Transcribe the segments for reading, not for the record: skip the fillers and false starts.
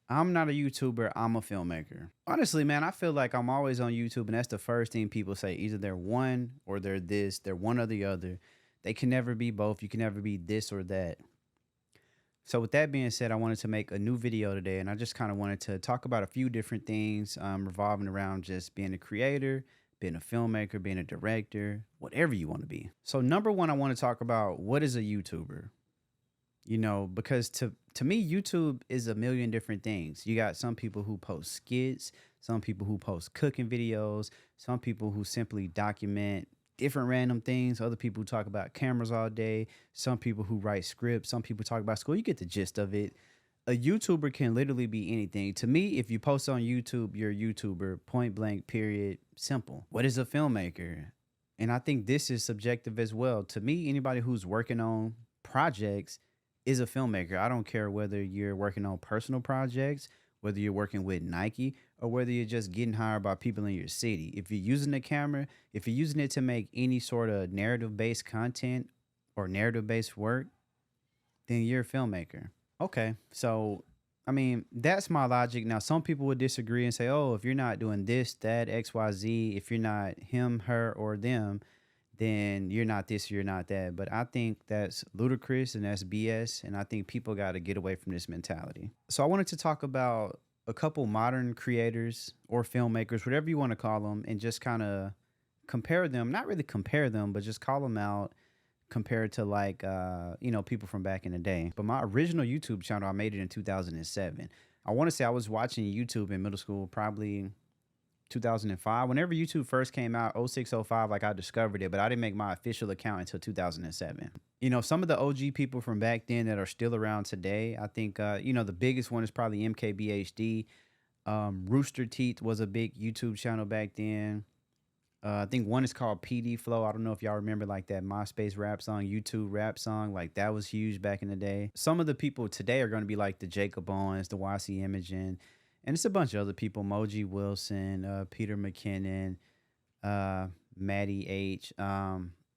I'm not a YouTuber, I'm a filmmaker. Honestly, man, I feel like I'm always on YouTube, and that's the first thing people say. Either they're one or they're this, they're one or the other. They can never be both. You can never be this or that. So, with that being said, I wanted to make a new video today, and I just kind of wanted to talk about a few different things revolving around just being a creator, being a filmmaker, being a director, whatever you want to be. So, number one, I want to talk about what is a YouTuber? Because to me, YouTube is a million different things. You got some people who post skits, some people who post cooking videos, some people who simply document different random things, other people who talk about cameras all day, some people who write scripts, some people talk about school. You get the gist of it. A YouTuber can literally be anything. To me, if you post on YouTube, you're a YouTuber, point blank, period, simple. What is a filmmaker? And I think this is subjective as well. To me, anybody who's working on projects is a filmmaker. I don't care whether you're working on personal projects, whether you're working with Nike, or whether you're just getting hired by people in your city. If you're using the camera, if you're using it to make any sort of narrative based content or narrative based work, then you're a filmmaker. Okay, so I mean, that's my logic. Now, some people would disagree and say, oh, if you're not doing this, that, XYZ, if you're not him, her, or them, then you're not this, you're not that. But I think that's ludicrous and that's BS. And I think people got to get away from this mentality. So I wanted to talk about a couple modern creators or filmmakers, whatever you want to call them, and just kind of compare them, not really compare them, but just call them out compared to like, people from back in the day. But my original YouTube channel, I made it in 2007. I want to say I was watching YouTube in middle school, probably 2005. Whenever YouTube first came out, 0605, like I discovered it, but I didn't make my official account until 2007. Some of the OG people from back then that are still around today, I think, the biggest one is probably MKBHD. Rooster Teeth was a big YouTube channel back then. I think one is called PD Flow. I don't know if y'all remember like that MySpace rap song, YouTube rap song. Like that was huge back in the day. Some of the people today are going to be like the Jakob Owens, the YCimaging, and it's a bunch of other people, Moji Wilson, Peter McKinnon, Maddie H.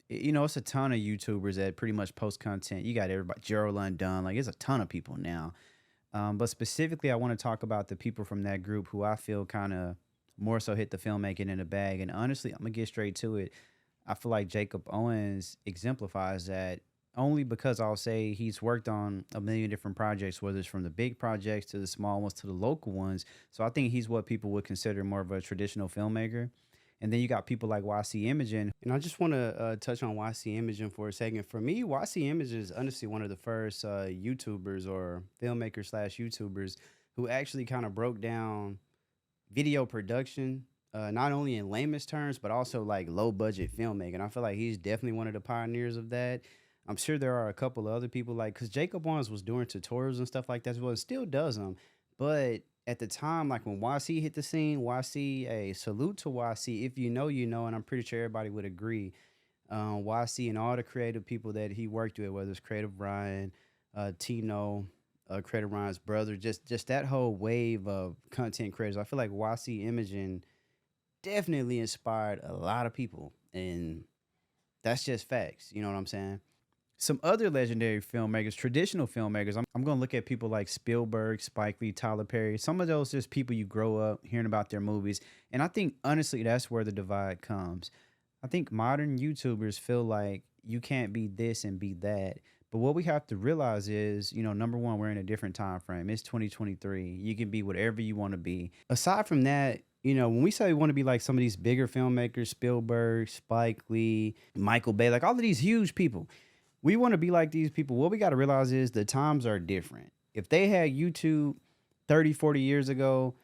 It's a ton of YouTubers that pretty much post content. You got everybody, Gerald Undone, like it's a ton of people now. But specifically, I want to talk about the people from that group who I feel kind of more so hit the filmmaking in the bag. And honestly, I'm gonna get straight to it. I feel like Jakob Owens exemplifies that only because I'll say he's worked on a million different projects, whether it's from the big projects to the small ones to the local ones. So I think he's what people would consider more of a traditional filmmaker. And then you got people like YCimaging. And I just want to touch on YCimaging for a second. For me, YCimaging is honestly one of the first YouTubers or filmmakers slash YouTubers who actually kind of broke down video production, not only in layman's terms, but also like low budget filmmaking. I feel like he's definitely one of the pioneers of that. I'm sure there are a couple of other people like, because Jacob Owens was doing tutorials and stuff like that as well, and still does them. But at the time, like when YC hit the scene, YC, a salute to YC. If you know, you know, and I'm pretty sure everybody would agree. YC and all the creative people that he worked with, whether it's Creative Ryan, Tino, Creative Ryan's brother, just that whole wave of content creators. I feel like YCimaging definitely inspired a lot of people, and that's just facts. You know what I'm saying? Some other legendary filmmakers, traditional filmmakers. I'm going to look at people like Spielberg, Spike Lee, Tyler Perry. Some of those just people you grow up hearing about their movies, and I think honestly that's where the divide comes. I think modern YouTubers feel like you can't be this and be that. But what we have to realize is, number one, we're in a different time frame. It's 2023. You can be whatever you want to be. Aside from that, when we say we want to be like some of these bigger filmmakers, Spielberg, Spike Lee, Michael Bay, like all of these huge people, we want to be like these people. What we got to realize is the times are different. If they had YouTube 30, 40 years ago,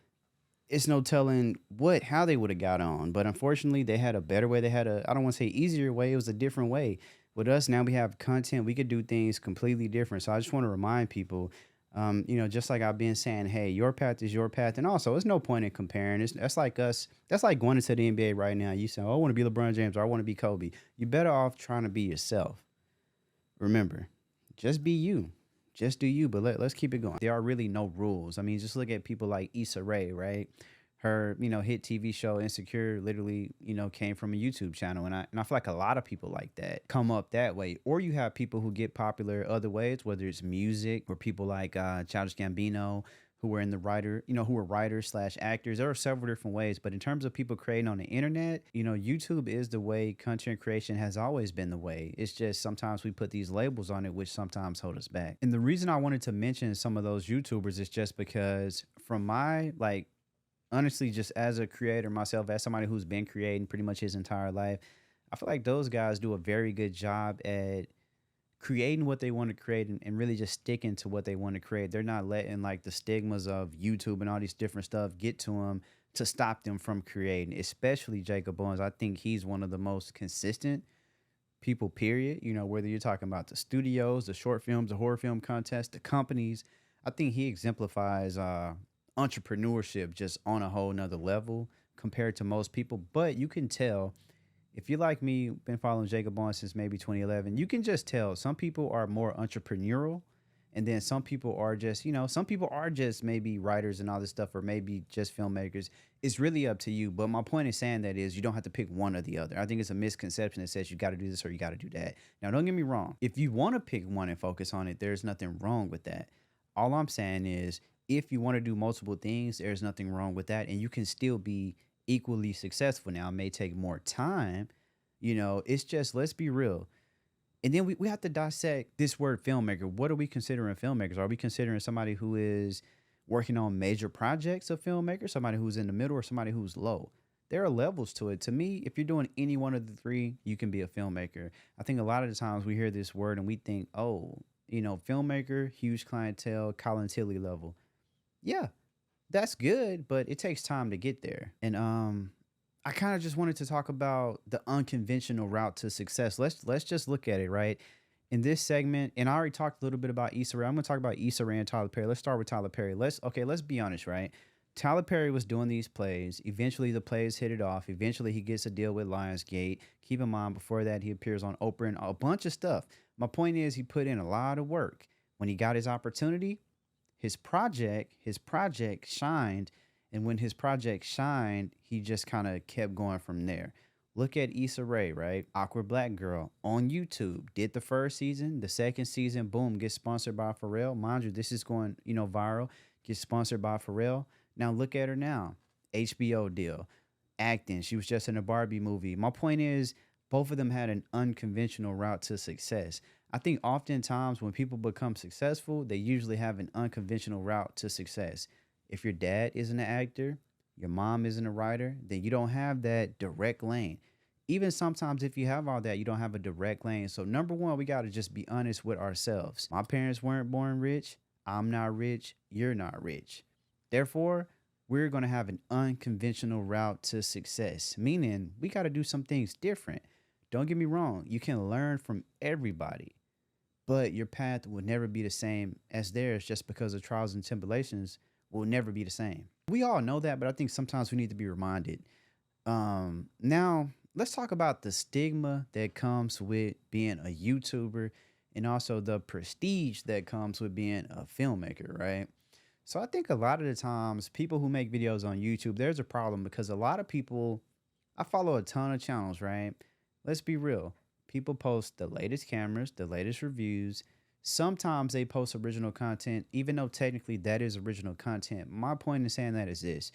it's no telling how they would have got on. But unfortunately, they had a better way. They had I don't want to say easier way. It was a different way. With us now, we have content. We could do things completely different. So I just want to remind people, just like I've been saying, hey, your path is your path. And also, there's no point in comparing. That's like us. That's like going into the NBA right now. You say, oh, I want to be LeBron James or I want to be Kobe. You're better off trying to be yourself. Remember, just be you. Just do you, but let's keep it going. There are really no rules. I mean, just look at people like Issa Rae, right? Her, hit TV show Insecure literally, came from a YouTube channel. And I feel like a lot of people like that come up that way. Or you have people who get popular other ways, whether it's music or people like Childish Gambino, who are in the writer, who are writers slash actors. There are several different ways, but in terms of people creating on the internet, YouTube is the way. Content creation has always been the way. It's just sometimes we put these labels on it, which sometimes hold us back. And the reason I wanted to mention some of those YouTubers is just because from my honestly, just as a creator myself, as somebody who's been creating pretty much his entire life, I feel like those guys do a very good job at creating what they want to create and really just sticking to what they want to create. They're not letting the stigmas of YouTube and all these different stuff get to them to stop them from creating, especially Jakob Owens. I think he's one of the most consistent people, period. Whether you're talking about the studios, the short films, the horror film contest, the companies, I think he exemplifies entrepreneurship just on a whole nother level compared to most people. But you can tell, if you're like me, been following Jakob Owens since maybe 2011, you can just tell some people are more entrepreneurial, and then some people are just, some people are just maybe writers and all this stuff, or maybe just filmmakers. It's really up to you. But my point in saying that is you don't have to pick one or the other. I think it's a misconception that says you got to do this or you got to do that. Now, don't get me wrong. If you want to pick one and focus on it, there's nothing wrong with that. All I'm saying is if you want to do multiple things, there's nothing wrong with that. And you can still be equally successful. Now, it may take more time. It's just, let's be real. And then we have to dissect this word filmmaker. What are we considering filmmakers? Are we considering somebody who is working on major projects of filmmaker, somebody who's in the middle, or somebody who's low? There are levels to it. To me, if you're doing any one of the three, you can be a filmmaker. I think a lot of the times we hear this word and we think, oh, filmmaker, huge clientele, Colin Tilley level. Yeah, that's good, but it takes time to get there. And I kind of just wanted to talk about the unconventional route to success. Let's just look at it, right? In this segment, and I already talked a little bit about Issa Rae. I'm gonna talk about Issa Rae and Tyler Perry. Let's start with Tyler Perry. Let's be honest, right? Tyler Perry was doing these plays. Eventually, the plays hit it off. Eventually, he gets a deal with Lionsgate. Keep in mind, before that, he appears on Oprah and a bunch of stuff. My point is, he put in a lot of work. When he got his opportunity, his project shined. And when his project shined, he just kind of kept going from there. Look at Issa Rae, right? Awkward Black Girl on YouTube. Did the first season. The second season, boom, gets sponsored by Pharrell. Mind you, this is going, viral. Gets sponsored by Pharrell. Now look at her now. HBO deal. Acting. She was just in a Barbie movie. My point is, both of them had an unconventional route to success. I think oftentimes when people become successful, they usually have an unconventional route to success. If your dad isn't an actor, your mom isn't a writer, then you don't have that direct lane. Even sometimes if you have all that, you don't have a direct lane. So number one, we got to just be honest with ourselves. My parents weren't born rich. I'm not rich. You're not rich. Therefore, we're going to have an unconventional route to success, meaning we got to do some things different. Don't get me wrong. You can learn from everybody, but your path will never be the same as theirs just because of trials and tribulations will never be the same. We all know that, but I think sometimes we need to be reminded. Now, let's talk about the stigma that comes with being a YouTuber and also the prestige that comes with being a filmmaker, right? So I think a lot of the times people who make videos on YouTube, there's a problem because a lot of people, I follow a ton of channels, right? Let's be real. People post the latest cameras, the latest reviews. Sometimes they post original content, even though technically that is original content. My point in saying that is this.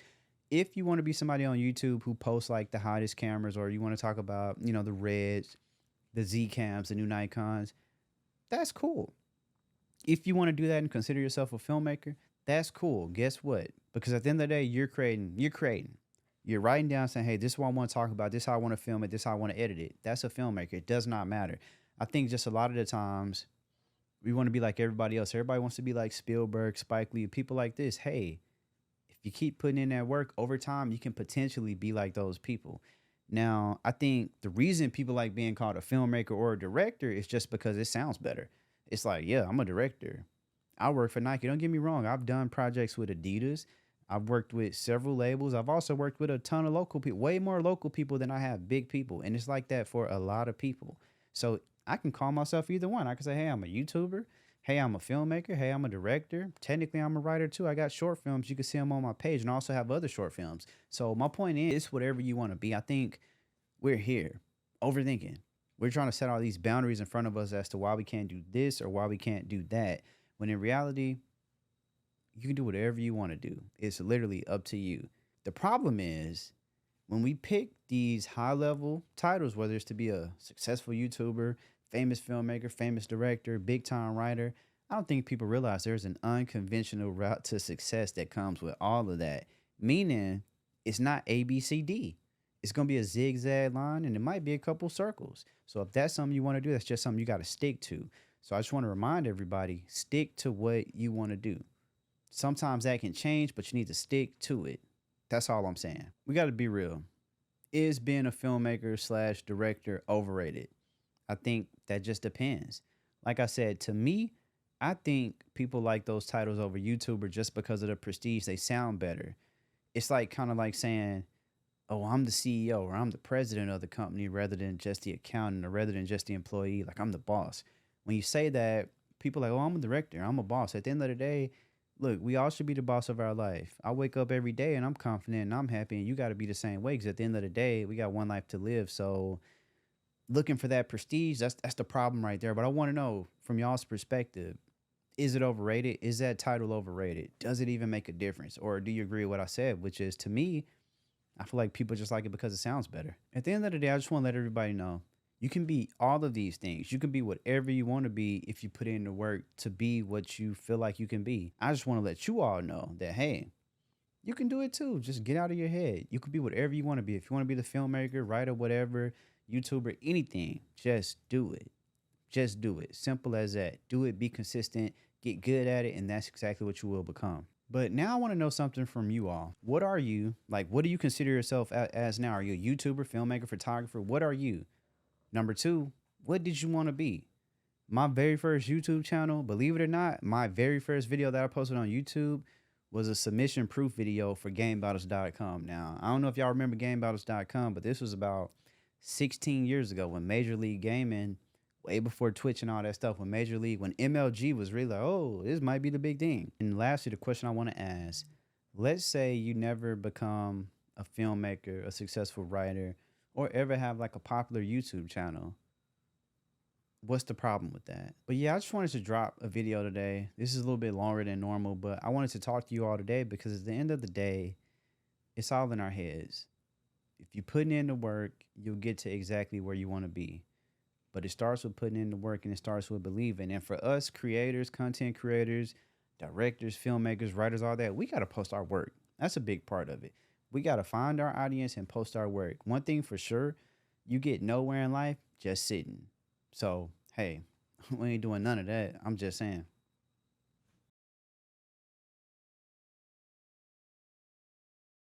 If you want to be somebody on YouTube who posts the hottest cameras, or you want to talk about, the Reds, the Z cams, the new Nikons, that's cool. If you want to do that and consider yourself a filmmaker, that's cool. Guess what? Because at the end of the day, you're creating. You're writing down saying, hey, this is what I want to talk about. This is how I want to film it. This is how I want to edit it. That's a filmmaker. It does not matter. I think just a lot of the times we want to be like everybody else. Everybody wants to be like Spielberg, Spike Lee, people like this. Hey, if you keep putting in that work over time, you can potentially be like those people. Now, I think the reason people like being called a filmmaker or a director is just because it sounds better. It's like, yeah, I'm a director. I work for Nike. Don't get me wrong. I've done projects with Adidas. I've worked with several labels. I've also worked with a ton of local people, way more local people than I have big people. And it's like that for a lot of people. So I can call myself either one. I can say, hey, I'm a YouTuber. Hey, I'm a filmmaker. Hey, I'm a director. Technically, I'm a writer too. I got short films. You can see them on my page, and I also have other short films. So my point is, it's whatever you want to be. I think we're here overthinking. We're trying to set all these boundaries in front of us as to why we can't do this or why we can't do that. When in reality, You can do whatever you want to do. It's literally up to you. The problem is when we pick these high level titles, whether it's to be a successful YouTuber, famous filmmaker, famous director, big time writer, I don't think people realize there's an unconventional route to success that comes with all of that. Meaning, it's not A, B, C, D. It's going to be a zigzag line and it might be a couple circles. So if that's something you want to do, that's just something you got to stick to. So I just want to remind everybody, stick to what you want to do. Sometimes that can change, but you need to stick to it. That's all I'm saying. We got to be real. Is being a filmmaker slash director overrated? I think that just depends. Like I said, to me, I think people like those titles over YouTuber just because of the prestige. They sound better. It's like kind of like saying, oh, I'm the CEO or I'm the president of the company rather than just the accountant or rather than just the employee. Like I'm the boss. When you say that, people are like, oh, I'm a director. I'm a boss. At the end of the day, look, we all should be the boss of our life. I wake up every day and I'm confident and I'm happy, and you got to be the same way because at the end of the day, we got one life to live. So looking for that prestige, that's the problem right there. But I want to know from y'all's perspective, is it overrated? Is that title overrated? Does it even make a difference? Or do you agree with what I said, which is, to me, I feel like people just like it because it sounds better. At the end of the day, I just want to let everybody know you can be all of these things. You can be whatever you want to be if you put in the work to be what you feel like you can be. I just want to let you all know that, hey, you can do it too. Just get out of your head. You can be whatever you want to be. If you want to be the filmmaker, writer, whatever, YouTuber, anything, just do it. Just do it. Simple as that. Do it, be consistent, get good at it, and that's exactly what you will become. But now I want to know something from you all. What are you? Like, what do you consider yourself as now? Are you a YouTuber, filmmaker, photographer? What are you? Number two, what did you want to be? My very first YouTube channel, believe it or not, my very first video that I posted on YouTube was a submission proof video for GameBattles.com. Now, I don't know if y'all remember GameBattles.com, but this was about 16 years ago when Major League Gaming, way before Twitch and all that stuff, when MLG was really like, oh, this might be the big thing. And lastly, the question I want to ask, let's say you never become a filmmaker, a successful writer, or ever have like a popular YouTube channel. What's the problem with that? But yeah, I just wanted to drop a video today. This is a little bit longer than normal, but I wanted to talk to you all today because at the end of the day, it's all in our heads. If you put in the work, you'll get to exactly where you want to be. But it starts with putting in the work and it starts with believing. And for us creators, content creators, directors, filmmakers, writers, all that, we got to post our work. That's a big part of it. We got to find our audience and post our work. One thing for sure, you get nowhere in life just sitting. So, hey, we ain't doing none of that. I'm just saying.